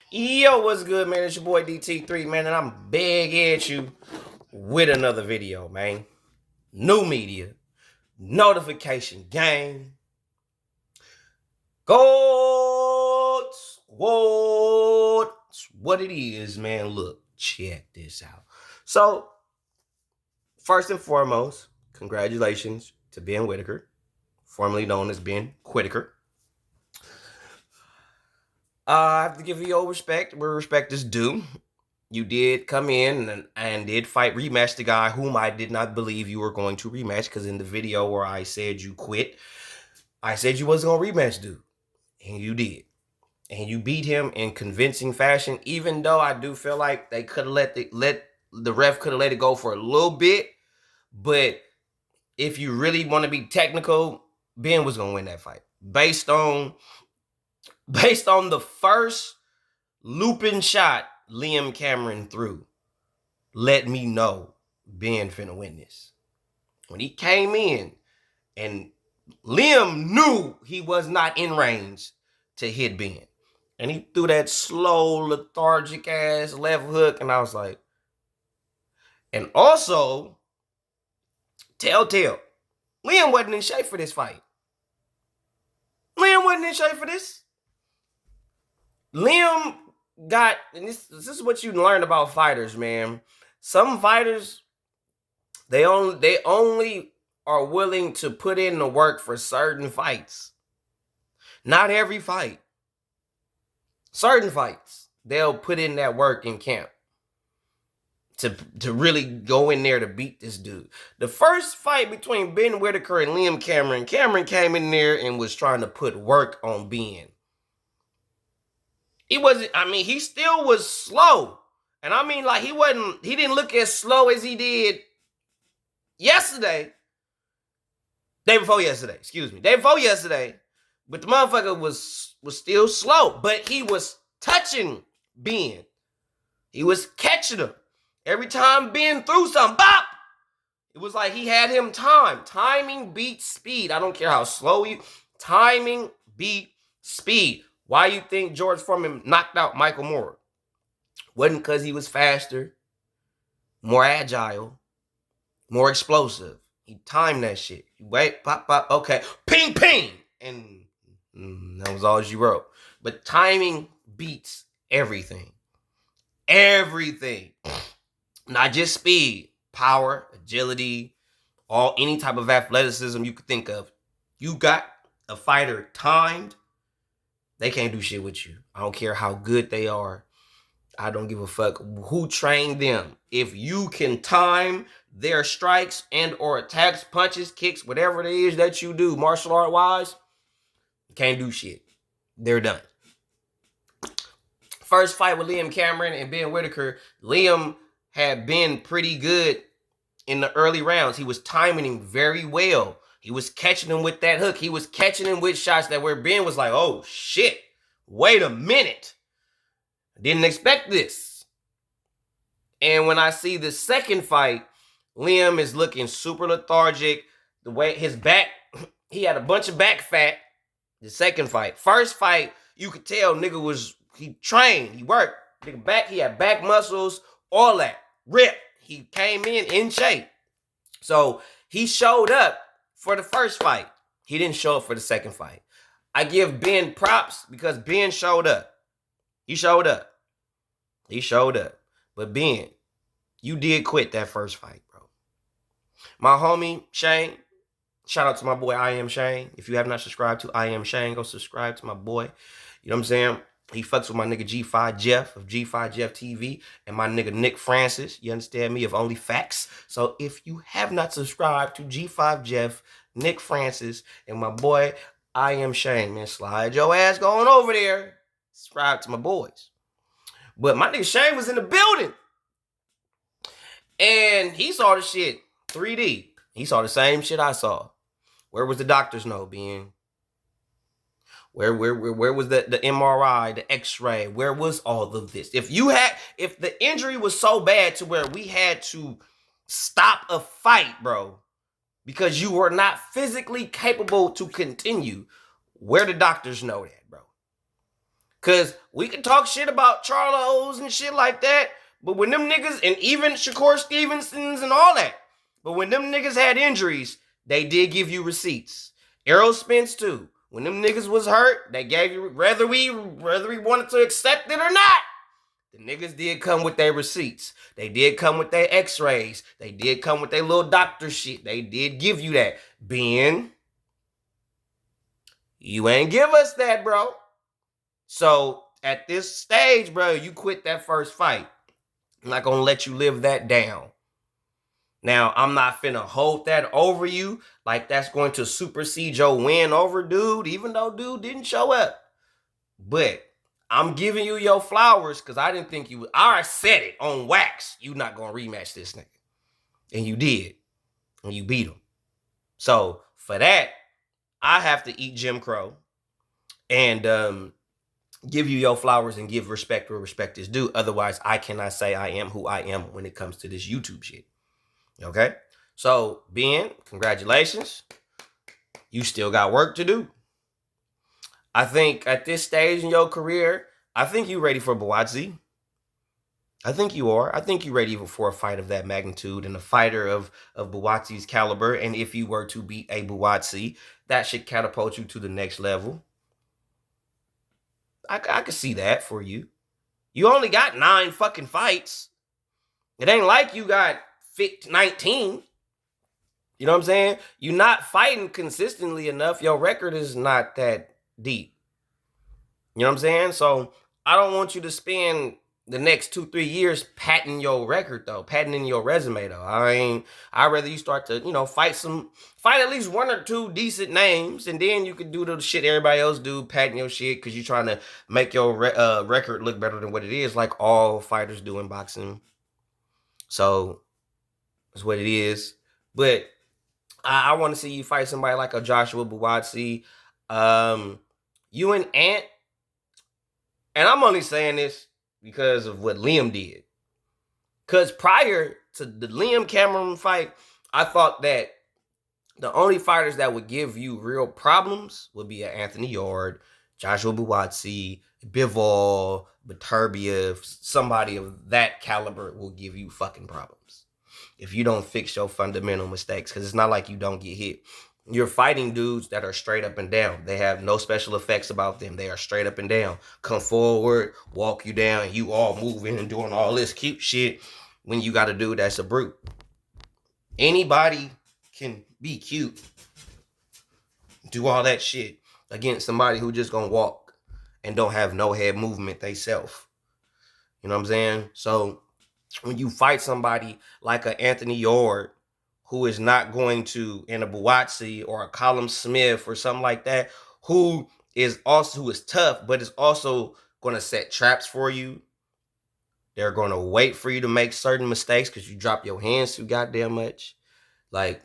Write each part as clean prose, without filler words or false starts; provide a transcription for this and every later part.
Yo, what's good, man? It's your boy DT3, man, and I'm big at you with another video, man. New media, notification game, gold squad. What it is, man. Look, check this out. So, first and foremost, congratulations to Ben Whittaker, formerly known as Ben Whittaker. I have to give you your respect where respect is due. You did come in and did fight, rematch the guy whom I did not believe you were going to rematch, because in the video where I said you quit, I said you wasn't going to rematch dude. And you did. And you beat him in convincing fashion, even though I do feel like they could have let the ref could have let it go for a little bit. But if you really want to be technical, Ben was going to win that fight. Based on the first looping shot Liam Cameron threw, let me know Ben finna win this. When he came in and Liam knew he was not in range to hit Ben, and he threw that slow, lethargic ass left hook, and I was like, and also, telltale, Liam wasn't in shape for this fight. Liam wasn't in shape for this. Liam got, and this is what you learn about fighters, man. Some fighters, they only are willing to put in the work for certain fights. Not every fight. Certain fights, they'll put in that work in camp to really go in there to beat this dude. The first fight between Ben Whittaker and Liam Cameron, Cameron came in there and was trying to put work on Ben. He still was slow. And I mean, like, he didn't look as slow as he did yesterday. Day before yesterday. But the motherfucker was still slow. But he was touching Ben. He was catching him. Every time Ben threw something, bop! It was like he had him timed. Timing beats speed. I don't care how slow you. Timing beat speed. Why you think George Foreman knocked out Michael Moore? Wasn't because he was faster, more agile, more explosive. He timed that shit. Wait, pop, pop, okay. Ping, ping! And that was all you wrote. But timing beats everything. Everything. Not just speed, power, agility, any type of athleticism you could think of. You got a fighter timed, they can't do shit with you. I don't care how good they are. I don't give a fuck who trained them. If you can time their strikes and or attacks, punches, kicks, whatever it is that you do, martial art wise, you can't do shit. They're done. First fight with Liam Cameron and Ben Whittaker, Liam had been pretty good in the early rounds. He was timing him very well. He was catching him with that hook. He was catching him with shots that where Ben was like, oh shit, wait a minute. I didn't expect this. And when I see the second fight, Liam is looking super lethargic. The way his back, he had a bunch of back fat. The second fight. First fight, you could tell nigga he trained, he worked. Nigga back, he had back muscles, all that. Rip. He came in shape. So he showed up for the first fight. He didn't show up for the second fight. I give Ben props because Ben showed up. He showed up. But Ben, you did quit that first fight, bro. My homie, Shane, shout out to my boy, I Am Shane. If you have not subscribed to I Am Shane, go subscribe to my boy. You know what I'm saying? He fucks with my nigga G5 Jeff of G5 Jeff TV and my nigga Nick Francis, you understand me, of Only Facts. So if you have not subscribed to G5 Jeff, Nick Francis, and my boy, I Am Shane, man, slide your ass going over there. Subscribe to my boys. But my nigga Shane was in the building. And he saw the shit 3D. He saw the same shit I saw. Where was the doctor's note, Ben? Where was the MRI, the X-ray? Where was all of this? If the injury was so bad to where we had to stop a fight, bro, because you were not physically capable to continue, where the doctors know that, bro? Cause we can talk shit about Charlos and shit like that, but when them niggas, and even Shakur Stevensons and all that, but when them niggas had injuries, they did give you receipts. Errol Spence too. When them niggas was hurt, they gave you, whether we wanted to accept it or not, the niggas did come with their receipts. They did come with their x-rays. They did come with their little doctor shit. They did give you that. Ben, you ain't give us that, bro. So at this stage, bro, you quit that first fight. I'm not gonna let you live that down. Now, I'm not finna hold that over you like that's going to supersede your win over dude, even though dude didn't show up. But I'm giving you your flowers because I didn't think you would. I said it on wax. You not gonna rematch this nigga. And you did. And you beat him. So for that, I have to eat Jim Crow and give you your flowers and give respect where respect is due. Otherwise, I cannot say I am who I am when it comes to this YouTube shit. Okay? So, Ben, congratulations. You still got work to do. I think at this stage in your career, I think you're ready for Buatsi. I think you are. I think you're ready for a fight of that magnitude and a fighter of Buatsi's caliber. And if you were to beat a Buatsi, that should catapult you to the next level. I could see that for you. You only got 9 fucking fights. It ain't like you got 19. You know what I'm saying? You're not fighting consistently enough. Your record is not that deep. You know what I'm saying? So I don't want you to spend the next 2-3 years patenting your record though, patenting your resume though. I'd rather you start to, fight at least 1 or 2 decent names, and then you could do the shit everybody else do, patent your shit because you're trying to make your record look better than what it is, like all fighters do in boxing. So that's what it is. But I want to see you fight somebody like a Joshua Buatsi. You and Ant, and I'm only saying this because of what Liam did. Because prior to the Liam Cameron fight, I thought that the only fighters that would give you real problems would be Anthony Yarde, Joshua Buatsi, Bivol, Beterbiev. Somebody of that caliber will give you fucking problems if you don't fix your fundamental mistakes, because it's not like you don't get hit. You're fighting dudes that are straight up and down. They have no special effects about them. They are straight up and down. Come forward, walk you down, you all moving and doing all this cute shit when you got a dude that's a brute. Anybody can be cute, do all that shit against somebody who just gonna walk and don't have no head movement they self. You know what I'm saying? So when you fight somebody like an Anthony Yarde, who is not going to, in a Buatsi or a Callum Smith or something like that, who is tough, but is also going to set traps for you. They're going to wait for you to make certain mistakes because you drop your hands too goddamn much. Like,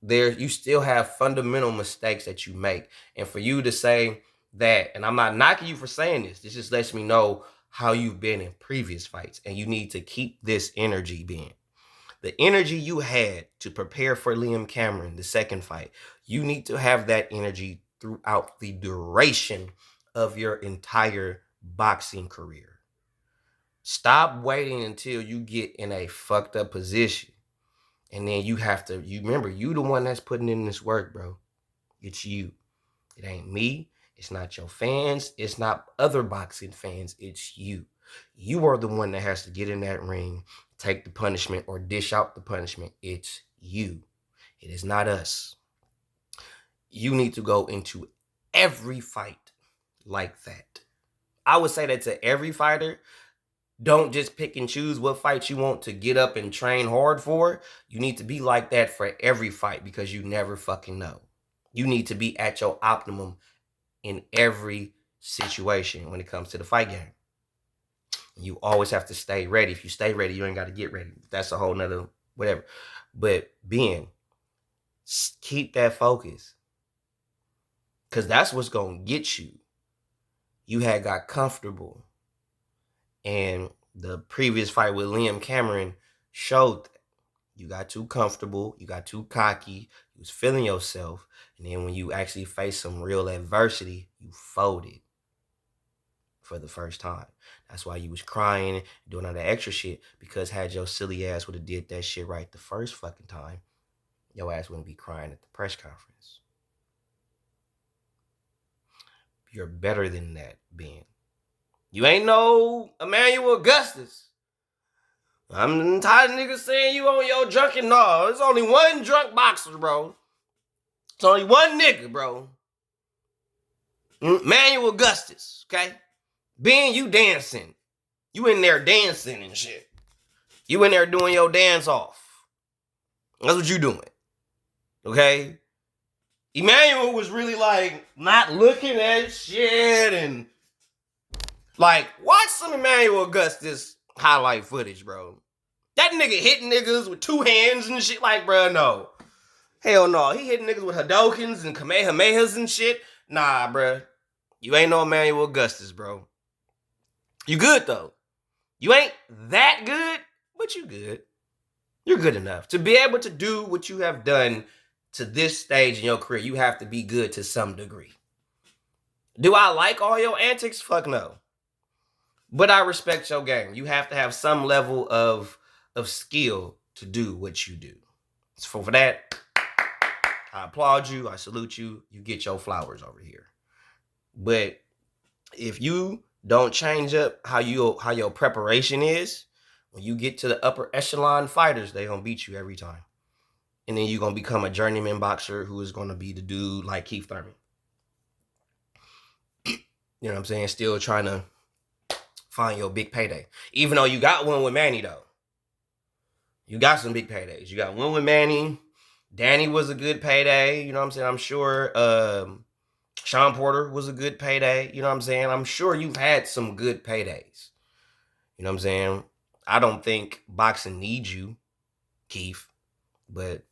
you still have fundamental mistakes that you make. And for you to say that, and I'm not knocking you for saying this just lets me know how you've been in previous fights. And you need to keep this energy being. The energy you had to prepare for Liam Cameron, the second fight, you need to have that energy throughout the duration of your entire boxing career. Stop waiting until you get in a fucked up position. And then you remember, you the one that's putting in this work, bro. It's you. It ain't me. It's not your fans. It's not other boxing fans. It's you. You are the one that has to get in that ring, take the punishment or dish out the punishment. It's you. It is not us. You need to go into every fight like that. I would say that to every fighter. Don't just pick and choose what fights you want to get up and train hard for. You need to be like that for every fight because you never fucking know. You need to be at your optimum in every situation when it comes to the fight game. You always have to stay ready. If you stay ready, you ain't got to get ready. That's a whole nother whatever. But keep that focus. Because that's what's going to get you. You had got comfortable. And the previous fight with Liam Cameron showed that. You got too comfortable. You got too cocky. You was feeling yourself. And then when you actually face some real adversity, you folded. for the first time. That's why you was crying, doing all that extra shit, because had your silly ass would have did that shit right the first fucking time, your ass wouldn't be crying at the press conference. You're better than that, Ben. You ain't no Emmanuel Augustus. I'm tired of niggas saying you on your drunken. No, there's only one drunk boxer, bro. It's only one nigga, bro. Emmanuel Augustus, okay? Ben, you dancing. You in there dancing and shit. You in there doing your dance off. That's what you doing. Okay? Emmanuel was really like not looking at shit and like watch some Emmanuel Augustus highlight footage, bro. That nigga hitting niggas with two hands and shit, like, bro, no. Hell no. He hitting niggas with Hadokens and Kamehamehas and shit. Nah, bro. You ain't no Emmanuel Augustus, bro. You good, though. You ain't that good, but you good. You're good enough. To be able to do what you have done to this stage in your career, you have to be good to some degree. Do I like all your antics? Fuck no. But I respect your game. You have to have some level of skill to do what you do. So for that, I applaud you. I salute you. You get your flowers over here. But if you don't change up how your preparation is, when you get to the upper echelon fighters, they're going to beat you every time. And then you're going to become a journeyman boxer who is going to be the dude like Keith Thurman. You know what I'm saying? Still trying to find your big payday. Even though you got one with Manny, though. You got some big paydays. You got one with Manny. Danny was a good payday. You know what I'm saying? I'm sure Sean Porter was a good payday. You know what I'm saying? I'm sure you've had some good paydays. You know what I'm saying? I don't think boxing needs you, Keith. But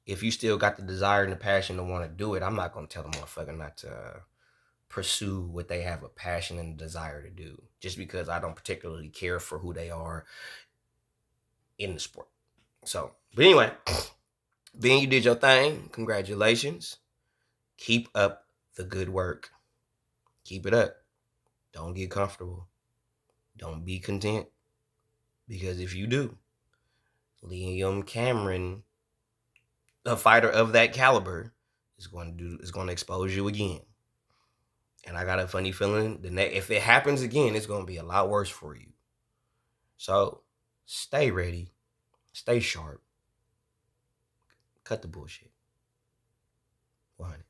if you still got the desire and the passion to want to do it, I'm not going to tell the motherfucker not to pursue what they have a passion and a desire to do. Just because I don't particularly care for who they are in the sport. So, but anyway, Ben, you did your thing. Congratulations. Keep up the good work. Keep it up. Don't get comfortable. Don't be content. Because if you do, Liam Cameron, a fighter of that caliber, is going to expose you again. And I got a funny feeling if it happens again, it's going to be a lot worse for you. So, stay ready. Stay sharp. Cut the bullshit. 100.